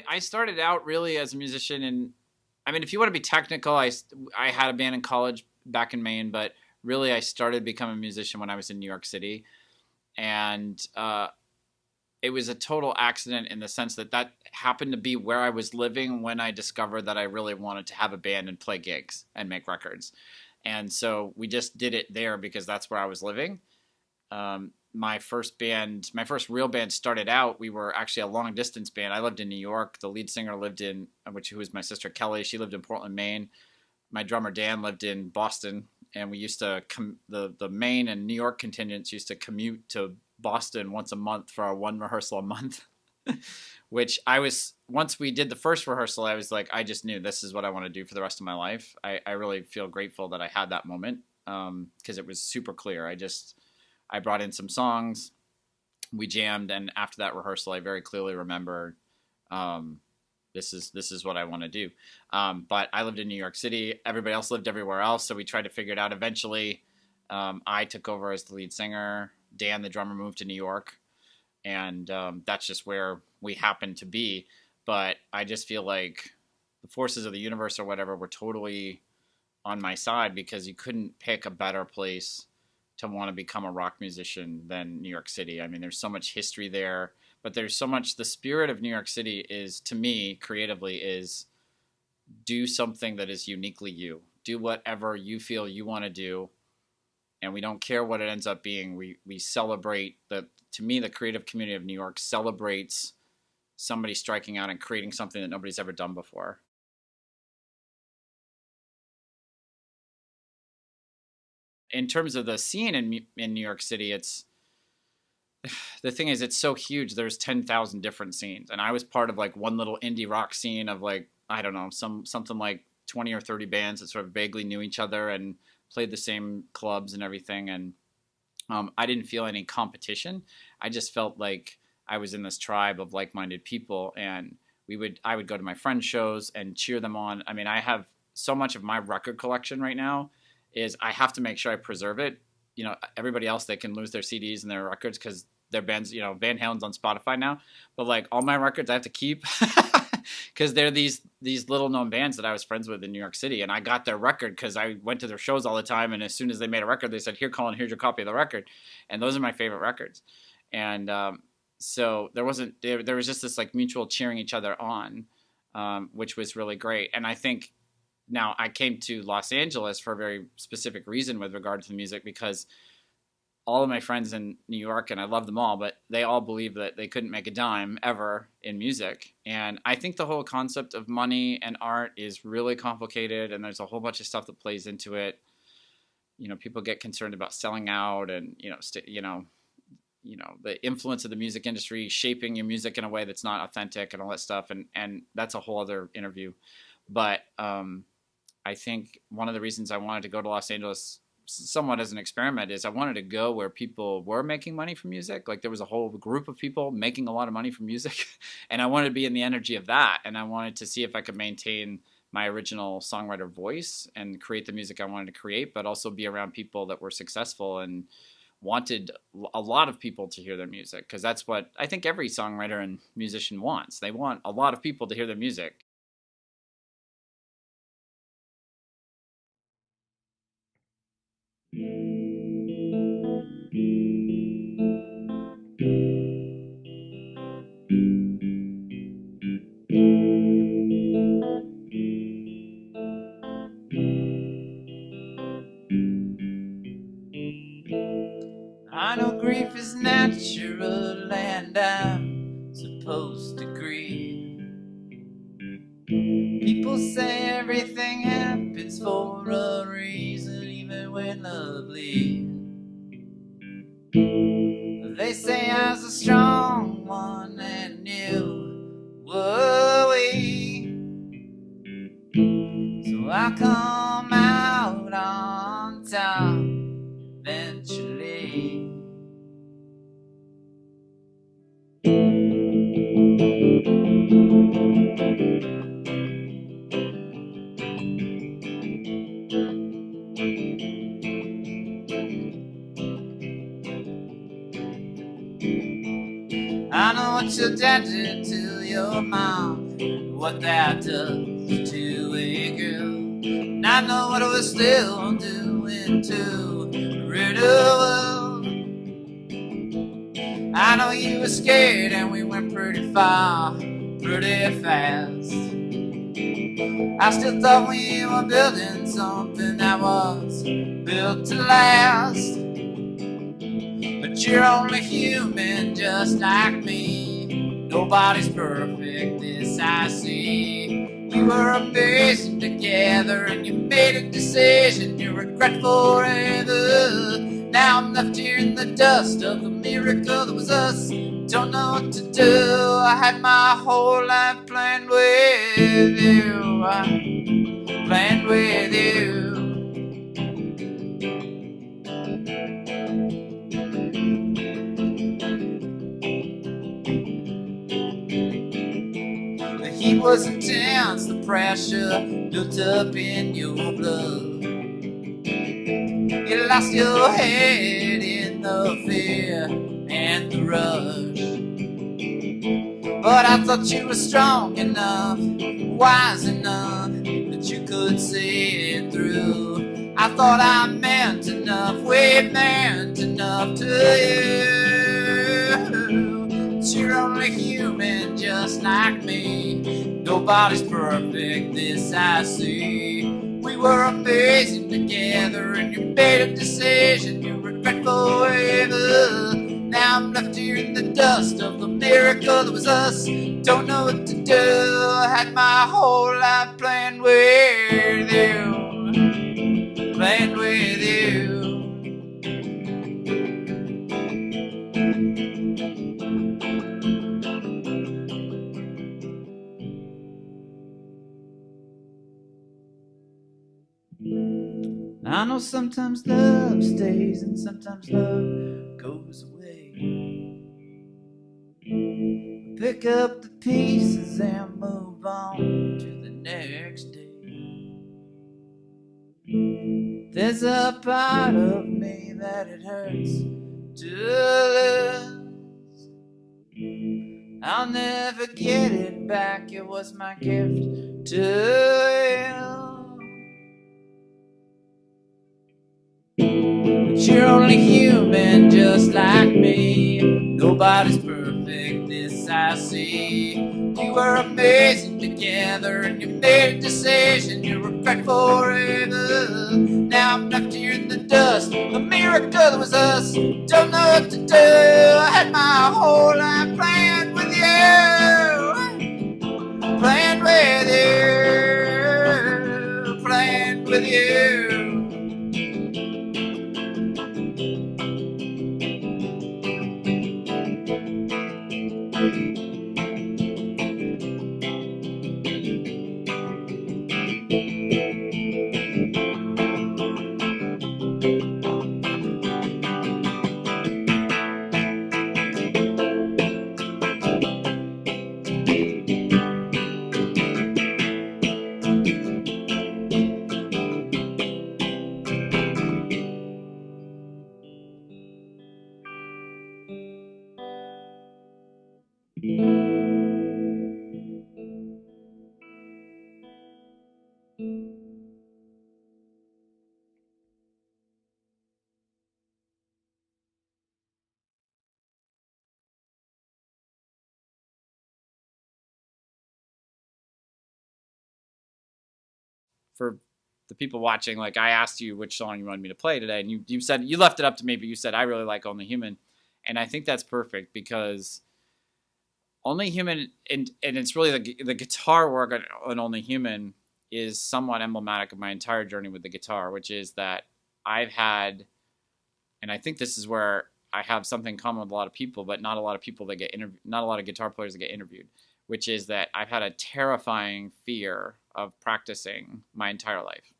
I started out really as a musician, and I mean, if you want to be technical, I had a band in college back in Maine, but really I started becoming a musician when I was in New York City, and it was a total accident in the sense that that happened to be where I was living when I discovered that I really wanted to have a band and play gigs and make records, and so we just did it there because that's where I was living. My first band, my first real band started out, we were actually a long distance band. I lived in New York. The lead singer lived in, who was my sister Kelly. She lived in Portland, Maine. My drummer Dan lived in Boston. And we used to, the Maine and New York contingents used to commute to Boston once a month for our one rehearsal a month, which once we did the first rehearsal, I was like, I just knew this is what I want to do for the rest of my life. I really feel grateful that I had that moment, because it was super clear. I brought in some songs, we jammed, and after that rehearsal, I very clearly remember, this is what I want to do. But I lived in New York City. Everybody else lived everywhere else, so we tried to figure it out. Eventually, I took over as the lead singer. Dan, the drummer, moved to New York, and that's just where we happened to be. But I just feel like the forces of the universe or whatever were totally on my side, because you couldn't pick a better place to want to become a rock musician than New York City. I mean, there's so much history there, but there's so much, the spirit of New York City is, to me, creatively, is do something that is uniquely you. Do whatever you feel you want to do, and we don't care what it ends up being. We celebrate, to me, the creative community of New York celebrates somebody striking out and creating something that nobody's ever done before. In terms of the scene in New York City, the thing is, it's so huge. There's 10,000 different scenes, and I was part of like one little indie rock scene of like, I don't know, something like 20 or 30 bands that sort of vaguely knew each other and played the same clubs and everything. And I didn't feel any competition. I just felt like I was in this tribe of like-minded people, and I would go to my friends' shows and cheer them on. I mean, I have so much of my record collection right now is I have to make sure I preserve it. You know, everybody else, they can lose their CDs and their records because their bands, you know, Van Halen's on Spotify now. But like all my records I have to keep because they're these little known bands that I was friends with in New York City. And I got their record because I went to their shows all the time. And as soon as they made a record, they said, here, Colin, here's your copy of the record. And those are my favorite records. And so there was just this like mutual cheering each other on, which was really great. And I think, now, I came to Los Angeles for a very specific reason with regard to the music, because all of my friends in New York, and I love them all, but they all believe that they couldn't make a dime ever in music. And I think the whole concept of money and art is really complicated, and there's a whole bunch of stuff that plays into it. You know, people get concerned about selling out, and the influence of the music industry shaping your music in a way that's not authentic and all that stuff, and that's a whole other interview. But I think one of the reasons I wanted to go to Los Angeles somewhat as an experiment is I wanted to go where people were making money from music. Like there was a whole group of people making a lot of money from music, and I wanted to be in the energy of that. And I wanted to see if I could maintain my original songwriter voice and create the music I wanted to create, but also be around people that were successful and wanted a lot of people to hear their music. Because that's what I think every songwriter and musician wants. They want a lot of people to hear their music. I know grief is natural and I'm supposed to grieve. People say everything happens for a reason, even when love leaves. They say I was a strong one and you were weak, so I'll come out on top eventually. I know what your dad did to your mom. what that does to a girl. And I know what we're still doing to rid of world. I know you were scared and we went pretty far, pretty fast. I still thought we were building something that was built to last. But you're only human just like me. Nobody's perfect, this I see. We were amazing together and you made a decision you regret forever. Now I'm left here in the dust of the miracle that was us. Don't know what to do. I had my whole life planned with you. I planned with you. The heat was intense, the pressure built up in your blood. You lost your head in the fear and the rush. But I thought you were strong enough, wise enough, that you could see it through. I thought I meant enough, we meant enough to you. But you're only human just like me. Nobody's perfect, this I see. We were amazing together and you made a decision you regret forever. Now I'm left here in the dust of the miracle that was us. Don't know what to do. I had my whole life planned with you. Planned with you. I know sometimes love stays and sometimes love goes away. Pick up the pieces and move on to the next day. There's a part of me that it hurts to lose. I'll never get it back, it was my gift to you. But you're only human just like me. Nobody's perfect, this I see. We were amazing together and you made a decision you regret forever. Now I'm left here in the dust, a miracle that was us. Don't know what to do. I had my whole life planned with you. Planned with you. Planned with you. For the people watching, like I asked you which song you wanted me to play today, and you said you left it up to me, but you said I really like Only Human, and I think that's perfect because Only Human and it's really the guitar work on Only Human is somewhat emblematic of my entire journey with the guitar, which is that I've had, and I think this is where I have something in common with a lot of people, but not a lot of people that get not a lot of guitar players that get interviewed, which is that I've had a terrifying fear of practicing my entire life.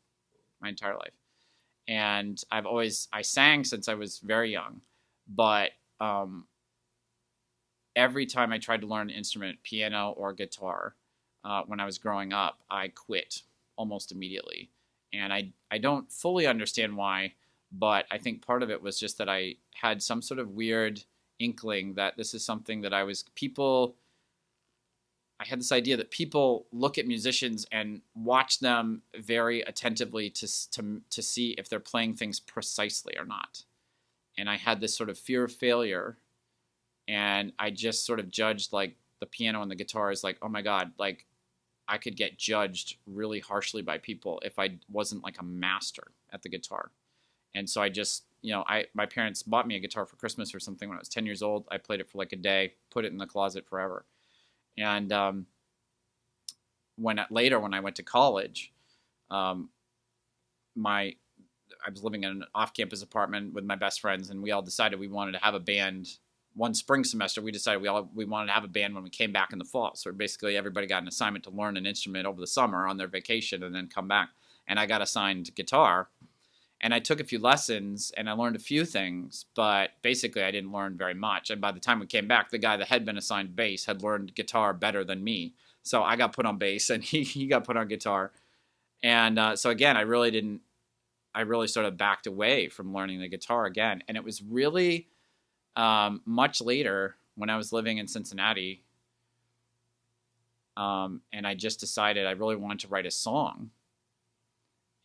And I sang since I was very young, but every time I tried to learn an instrument, piano or guitar, when I was growing up, I quit almost immediately. And I don't fully understand why, but I think part of it was just that I had some sort of weird inkling that this is something that people I had this idea that people look at musicians and watch them very attentively to see if they're playing things precisely or not. And I had this sort of fear of failure, and I just sort of judged like the piano and the guitar as like, oh my God, like I could get judged really harshly by people if I wasn't like a master at the guitar. And so I just, my parents bought me a guitar for Christmas or something when I was 10 years old. I played it for like a day, put it in the closet forever. And when I went to college, I was living in an off-campus apartment with my best friends, and we all decided we wanted to have a band. One spring semester, we decided we wanted to have a band when we came back in the fall. So basically, everybody got an assignment to learn an instrument over the summer on their vacation and then come back. And I got assigned guitar, and I took a few lessons, and I learned a few things, but basically I didn't learn very much. And by the time we came back, the guy that had been assigned bass had learned guitar better than me. So I got put on bass, and he got put on guitar. And so again, I really sort of backed away from learning the guitar again. And it was really much later when I was living in Cincinnati, and I just decided I really wanted to write a song.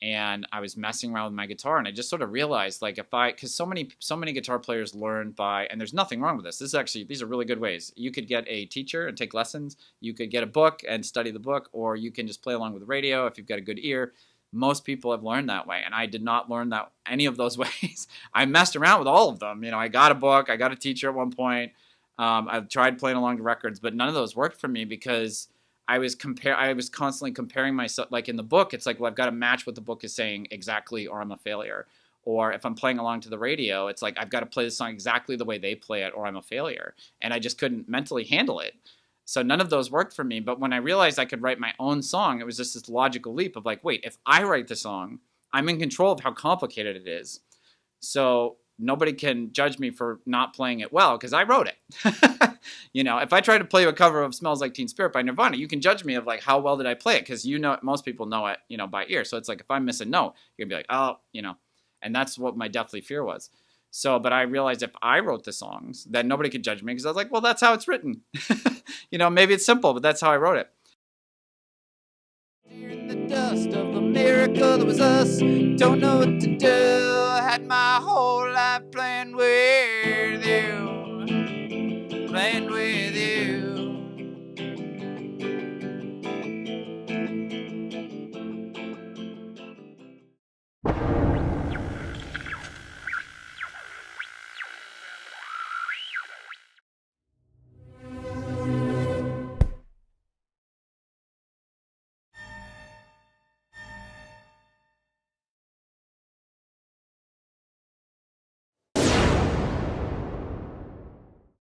And I was messing around with my guitar, and I just sort of realized, like, because so many guitar players learn by, and there's nothing wrong with this. These are really good ways. You could get a teacher and take lessons. You could get a book and study the book, or you can just play along with the radio if you've got a good ear. Most people have learned that way, and I did not learn that any of those ways. I messed around with all of them. I got a book, I got a teacher at one point. I've tried playing along to records, but none of those worked for me because I was constantly comparing myself. Like in the book, it's like, well, I've got to match what the book is saying exactly, or I'm a failure. Or if I'm playing along to the radio, it's like I've got to play the song exactly the way they play it, or I'm a failure. And I just couldn't mentally handle it. So none of those worked for me. But when I realized I could write my own song, it was just this logical leap of like, wait, if I write the song, I'm in control of how complicated it is. So nobody can judge me for not playing it well because I wrote it. If I try to play a cover of Smells Like Teen Spirit by Nirvana, you can judge me of like, how well did I play it? Because most people know it, by ear. So it's like, if I miss a note, you're gonna be like, oh, and that's what my deathly fear was. So, but I realized if I wrote the songs, then nobody could judge me because I was like, well, that's how it's written. Maybe it's simple, but that's how I wrote it. In the dust of the miracle that was us, don't know what to do. I had my whole life planned well.